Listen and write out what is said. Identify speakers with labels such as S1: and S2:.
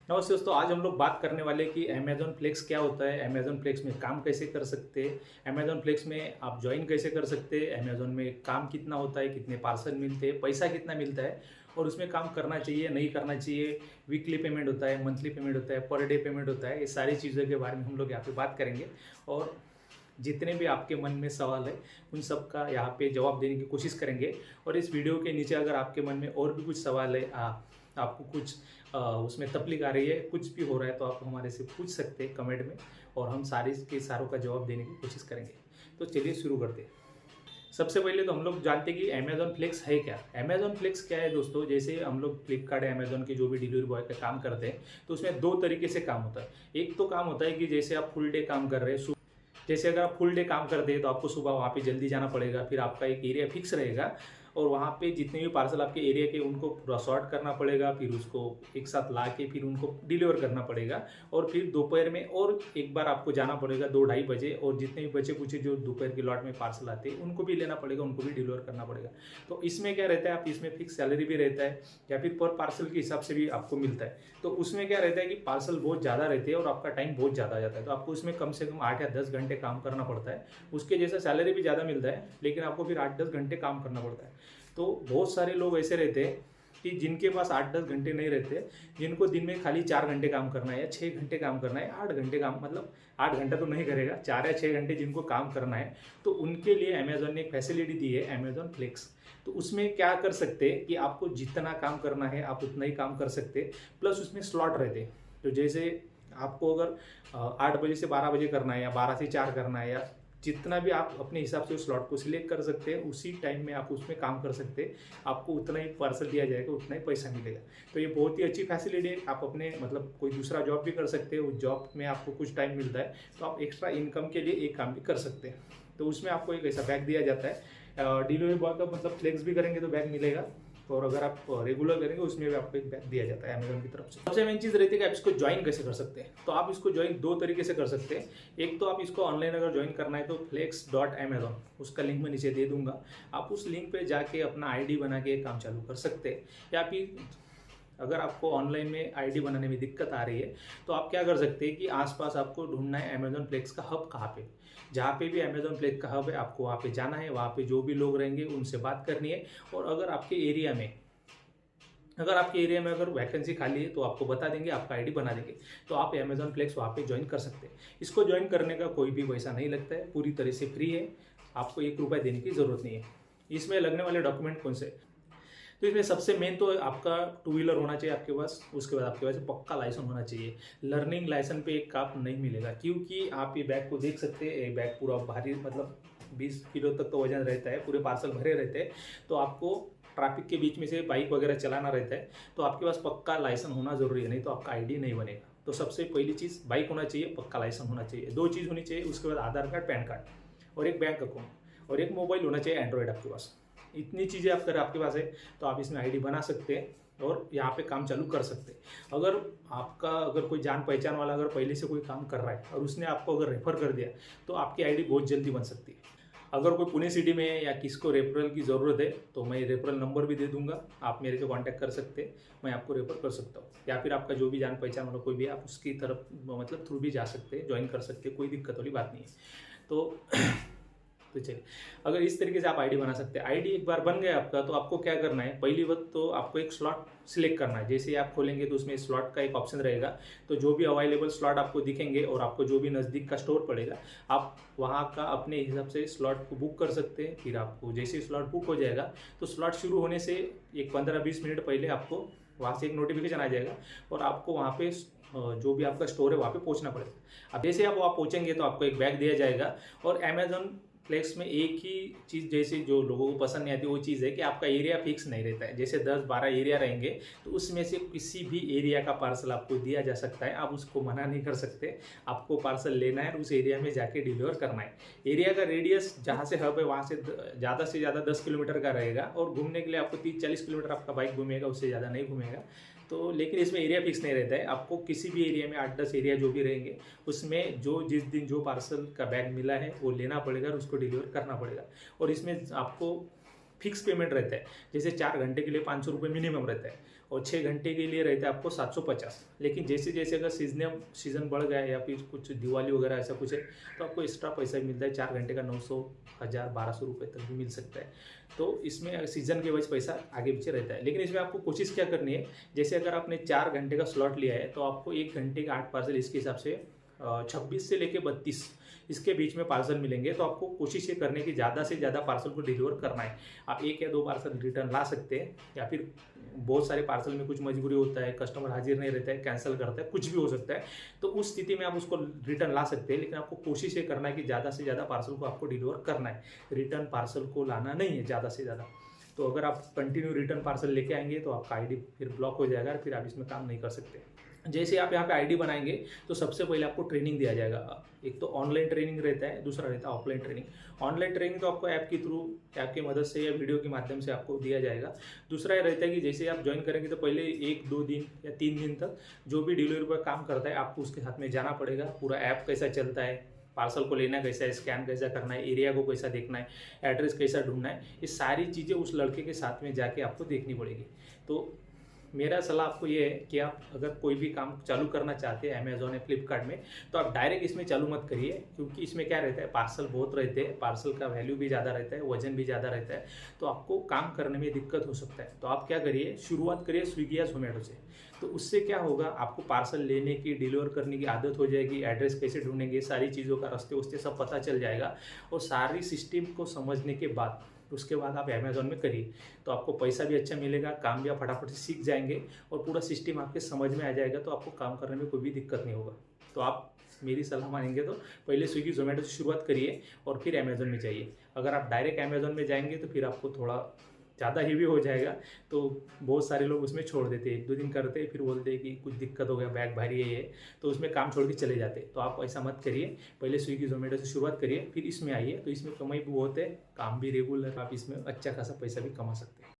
S1: नमस्ते दोस्तों, आज हम लोग बात करने वाले कि अमेज़न फ्लेक्स क्या होता है, अमेज़न फ्लेक्स में काम कैसे कर सकते हैं, अमेज़न फ्लेक्स में आप जॉइन कैसे कर सकते हैं, अमेज़न में काम कितना होता है, कितने पार्सल मिलते हैं, पैसा कितना मिलता है और उसमें काम करना चाहिए, नहीं करना चाहिए, वीकली पेमेंट होता है, मंथली पेमेंट होता है, पर डे पेमेंट होता है, ये सारी चीज़ों के बारे में हम लोग यहाँ पे बात करेंगे। और जितने भी आपके मन में सवाल है उन सब का यहाँ पे जवाब देने की कोशिश करेंगे। और इस वीडियो के नीचे अगर आपके मन में और भी कुछ सवाल है, आपको कुछ उसमें तकलीफ आ रही है, कुछ भी हो रहा है, तो आप हमारे से पूछ सकते हैं कमेंट में और हम सारे के सारों का जवाब देने की कोशिश करेंगे। तो चलिए शुरू करते हैं। सबसे पहले तो हम लोग जानते हैं कि अमेज़न फ्लेक्स है क्या। अमेज़न फ्लेक्स क्या है दोस्तों, जैसे हम लोग फ्लिपकार्ट या अमेज़न के जो भी डिलीवरी बॉय का काम करते हैं तो उसमें दो तरीके से काम होता है। एक तो काम होता है कि जैसे आप फुल डे काम कर रहे हैं, जैसे अगर आप फुल डे काम करते हैं तो आपको सुबह वहाँ पे जल्दी जाना पड़ेगा, फिर आपका एक एरिया फिक्स रहेगा और वहाँ पे जितने भी पार्सल आपके एरिया के उनको पूरा सॉर्ट करना पड़ेगा, फिर उसको एक साथ ला के फिर उनको डिलीवर करना पड़ेगा। और फिर दोपहर में और एक बार आपको जाना पड़ेगा 2-2:30 बजे, और जितने भी बचे कुछ जो दोपहर के लॉट में पार्सल आते हैं उनको भी लेना पड़ेगा, उनको भी डिलीवर करना पड़ेगा। तो इसमें क्या रहता है, आप इसमें फिक्स सैलरी भी रहता है या फिर पर पार्सल के हिसाब से भी आपको मिलता है। तो उसमें क्या रहता है कि पार्सल बहुत ज़्यादा रहते हैं और आपका टाइम बहुत ज़्यादा आ जाता है, तो आपको उसमें कम से कम 8 या 10 घंटे काम करना पड़ता है। उसके जैसा सैलरी भी ज़्यादा मिलता है, लेकिन आपको फिर 8-10 घंटे काम करना पड़ता है। तो बहुत सारे लोग ऐसे रहते हैं कि जिनके पास 8-10 घंटे नहीं रहते, जिनको दिन में खाली 4 घंटे काम करना है या 6 घंटे काम करना है, 8 घंटे काम, मतलब 8 घंटा तो नहीं करेगा, 4 या 6 घंटे जिनको काम करना है, तो उनके लिए अमेज़न ने एक फैसिलिटी दी है, अमेज़न फ्लेक्स। तो उसमें क्या कर सकते हैं कि आपको जितना काम करना है आप उतना ही काम कर सकते हैं, प्लस उसमें स्लॉट रहते हैं। तो जैसे आपको अगर 8 बजे से 12 बजे करना है या 12 से 4 करना है, या जितना भी आप अपने हिसाब से उस स्लॉट को सिलेक्ट कर सकते हैं, उसी टाइम में आप उसमें काम कर सकते हैं। आपको उतना ही पार्सल दिया जाएगा, उतना ही पैसा मिलेगा। तो ये बहुत ही अच्छी फैसिलिटी है। आप अपने मतलब कोई दूसरा जॉब भी कर सकते हैं, उस जॉब में आपको कुछ टाइम मिलता है तो आप एक्स्ट्रा इनकम के लिए एक काम भी कर सकते हैं। तो उसमें आपको एक ऐसा बैग दिया जाता है, डिलीवरी बॉय का मतलब फ्लेक्स भी करेंगे तो बैग मिलेगा, और अगर आप रेगुलर करेंगे उसमें भी आपको एक बैग दिया जाता है अमेज़न की तरफ से। सबसे मेन चीज़ रहती है कि आप इसको ज्वाइन कैसे कर सकते हैं। तो आप इसको ज्वाइन दो तरीके से कर सकते हैं। एक तो आप इसको ऑनलाइन अगर ज्वाइन करना है तो flex.amazon, उसका लिंक मैं नीचे दे दूंगा। आप उस लिंक पे जाके अपना आईडी बना के काम चालू कर सकते हैं। या फिर अगर आपको ऑनलाइन में आईडी बनाने में दिक्कत आ रही है तो आप क्या कर सकते हैं कि आसपास आपको ढूंढना है अमेज़न फ्लेक्स का हब कहाँ पे। जहाँ पे भी अमेज़न फ्लेक्स का हब है आपको वहाँ पे जाना है, वहाँ पे जो भी लोग रहेंगे उनसे बात करनी है। और अगर आपके एरिया में अगर वैकेंसी खाली है तो आपको बता देंगे, आपका आईडी बना देंगे, तो आप अमेज़न फ्लेक्स वहाँ पे ज्वाइन कर सकते हैं। इसको ज्वाइन करने का कोई भी पैसा नहीं लगता है, पूरी तरह से फ्री है, आपको 1 रुपया देने की ज़रूरत नहीं है। इसमें लगने वाले डॉक्यूमेंट कौन से, तो इसमें सबसे मेन तो आपका 2 व्हीलर होना चाहिए आपके पास। उसके बाद आपके पास पक्का लाइसेंस होना चाहिए। लर्निंग लाइसेंस पे एक काम नहीं मिलेगा, क्योंकि आप ये बैग को देख सकते हैं, ये बैग पूरा भारी, मतलब 20 किलो तक तो वजन रहता है, पूरे पार्सल भरे रहते हैं। तो आपको ट्रैफिक के बीच में से बाइक वगैरह चलाना रहता है, तो आपके पास पक्का लाइसेंस होना जरूरी है, नहीं तो आपका आईडी नहीं बनेगा। तो सबसे पहली चीज़ बाइक होना चाहिए, पक्का लाइसेंस होना चाहिए, 2 चीज़ होनी चाहिए। उसके बाद आधार कार्ड, पैन कार्ड और एक बैंक अकाउंट और एक मोबाइल होना चाहिए एंड्रॉयड आपके पास। इतनी चीज़ें अगर आपके पास है तो आप इसमें आईडी बना सकते हैं और यहाँ पे काम चालू कर सकते हैं। अगर कोई जान पहचान वाला अगर पहले से कोई काम कर रहा है और उसने आपको अगर रेफर कर दिया तो आपकी आईडी बहुत जल्दी बन सकती है। अगर कोई पुणे सिटी में है या किसको रेफरल की ज़रूरत है तो मैं रेफरल नंबर भी दे दूंगा, आप मेरे से कांटेक्ट कर सकते हैं, मैं आपको रेफर कर सकता हूँ। या फिर आपका जो भी जान पहचान वाला कोई भी है, आप उसकी तरफ मतलब थ्रू भी जा सकते हैं, ज्वाइन कर सकते हैं, कोई दिक्कत वाली बात नहीं है। तो चलिए, अगर इस तरीके से आप आईडी बना सकते हैं। आईडी एक बार बन गया आपका तो आपको क्या करना है, पहली बात तो आपको एक स्लॉट सिलेक्ट करना है। जैसे आप खोलेंगे तो उसमें स्लॉट का एक ऑप्शन रहेगा, तो जो भी अवेलेबल स्लॉट आपको दिखेंगे और आपको जो भी नज़दीक का स्टोर पड़ेगा आप वहाँ का अपने हिसाब से स्लॉट को बुक कर सकते हैं। फिर आपको जैसे स्लॉट बुक हो जाएगा तो स्लॉट शुरू होने से एक 15-20 मिनट पहले आपको वहाँ से एक नोटिफिकेशन आ जाएगा और आपको वहाँ पे जो भी आपका स्टोर है वहाँ पे पहुँचना पड़ेगा। अब जैसे आप वहाँ पहुँचेंगे तो आपको एक बैग दिया जाएगा। और अमेज़न फ्लेक्स में एक ही चीज़ जैसे जो लोगों को पसंद नहीं आती वो चीज़ है कि आपका एरिया फिक्स नहीं रहता है। जैसे 10-12 एरिया रहेंगे तो उसमें से किसी भी एरिया का पार्सल आपको दिया जा सकता है, आप उसको मना नहीं कर सकते। आपको पार्सल लेना है और उस एरिया में जाके डिलीवर करना है। एरिया का रेडियस जहाँ से हब है वहाँ से ज़्यादा 10 किलोमीटर का रहेगा, और घूमने के लिए आपको 30-40 किलोमीटर आपका बाइक घूमेगा, उससे ज़्यादा नहीं घूमेगा। तो लेकिन इसमें एरिया फिक्स नहीं रहता है, आपको किसी भी एरिया में 8-10 एरिया जो भी रहेंगे उसमें जिस दिन जो पार्सल का बैग मिला है वो लेना पड़ेगा और उसको डिलीवर करना पड़ेगा। और इसमें आपको फिक्स पेमेंट रहता है, जैसे 4 घंटे के लिए 500 रुपये मिनिमम रहता है। और 6 घंटे के लिए रहता है आपको 750। लेकिन जैसे जैसे अगर सीज़न बढ़ गया है या फिर कुछ दिवाली वगैरह ऐसा कुछ है तो आपको एक्स्ट्रा पैसा मिलता है, 4 घंटे का 900, 1000, 1200 रुपये तक भी मिल सकता है। तो इसमें सीज़न के वजह पैसा आगे पीछे रहता है। लेकिन इसमें आपको कोशिश क्या करनी है, जैसे अगर आपने 4 घंटे का स्लॉट लिया है तो आपको 1 घंटे का 8 पार्सल इसके हिसाब से 26 से लेके 32 इसके बीच में पार्सल मिलेंगे। तो आपको कोशिश ये करने की ज़्यादा से ज़्यादा पार्सल को डिलीवर करना है। आप 1 या 2 पार्सल रिटर्न ला सकते हैं, या फिर बहुत सारे पार्सल में कुछ मजबूरी होता है, कस्टमर हाजिर नहीं रहता है, कैंसिल करता है, कुछ भी हो सकता है, तो उस स्थिति में आप उसको रिटर्न ला सकते हैं। लेकिन आपको कोशिश ये करना है कि ज़्यादा से ज़्यादा पार्सल को आपको डिलीवर करना है, रिटर्न पार्सल को लाना नहीं है ज़्यादा से ज़्यादा। तो अगर आप कंटिन्यू रिटर्न पार्सल लेके आएंगे तो आपका आईडी फिर ब्लॉक हो जाएगा और फिर आप इसमें काम नहीं कर सकते। जैसे आप यहाँ पे आईडी बनाएंगे तो सबसे पहले आपको ट्रेनिंग दिया जाएगा। एक तो ऑनलाइन ट्रेनिंग रहता है, दूसरा रहता है ऑफलाइन ट्रेनिंग। ऑनलाइन ट्रेनिंग तो आपको ऐप के थ्रू, ऐप की मदद से या वीडियो के माध्यम से आपको दिया जाएगा। दूसरा ये रहता है कि जैसे आप ज्वाइन करेंगे तो पहले 1-2 दिन या 3 दिन तक जो भी डिलीवरी बॉय काम करता है आपको उसके साथ में जाना पड़ेगा। पूरा ऐप कैसा चलता है, पार्सल को लेना कैसा है, स्कैन कैसा करना है, एरिया को कैसा देखना है, एड्रेस कैसा ढूंढना है, ये सारी चीज़ें उस लड़के के साथ में जाके आपको देखनी पड़ेगी। तो मेरा सलाह आपको ये है कि आप अगर कोई भी काम चालू करना चाहते हैं अमेज़ॉन या फ्लिपकार्ट में, तो आप डायरेक्ट इसमें चालू मत करिए, क्योंकि इसमें क्या रहता है, पार्सल बहुत रहते हैं, पार्सल का वैल्यू भी ज़्यादा रहता है, वजन भी ज़्यादा रहता है, तो आपको काम करने में दिक्कत हो सकता है। तो आप क्या करिए, शुरुआत करिए स्विगी या जोमेटो से। तो उससे क्या होगा, आपको पार्सल लेने की, डिलीवर करने की आदत हो जाएगी, एड्रेस कैसे ढूंढेंगे, सारी चीज़ों का रास्ते वस्ते सब पता चल जाएगा। और सारी सिस्टम को समझने के बाद उसके बाद आप अमेज़ॉन में करिए, तो आपको पैसा भी अच्छा मिलेगा, काम भी आप फटाफट से सीख जाएंगे और पूरा सिस्टम आपके समझ में आ जाएगा। तो आपको काम करने में कोई भी दिक्कत नहीं होगा। तो आप मेरी सलाह मानेंगे तो पहले स्विगी जोमेटो से शुरुआत करिए और फिर अमेज़ॉन में जाइए। अगर आप डायरेक्ट अमेज़ॉन में जाएंगे तो फिर आपको थोड़ा ज़्यादा हेवी हो जाएगा। तो बहुत सारे लोग उसमें छोड़ देते हैं, 1-2 दिन करते हैं, फिर बोलते हैं कि कुछ दिक्कत हो गया, बैग भारी है ये, तो उसमें काम छोड़ के चले जाते हैं। तो आप ऐसा मत करिए, पहले स्विगी जोमेटो से शुरुआत करिए, फिर इसमें आइए। तो इसमें कमाई भी बहुत है, काम भी रेगुलर, आप इसमें अच्छा खासा पैसा भी कमा सकते हैं।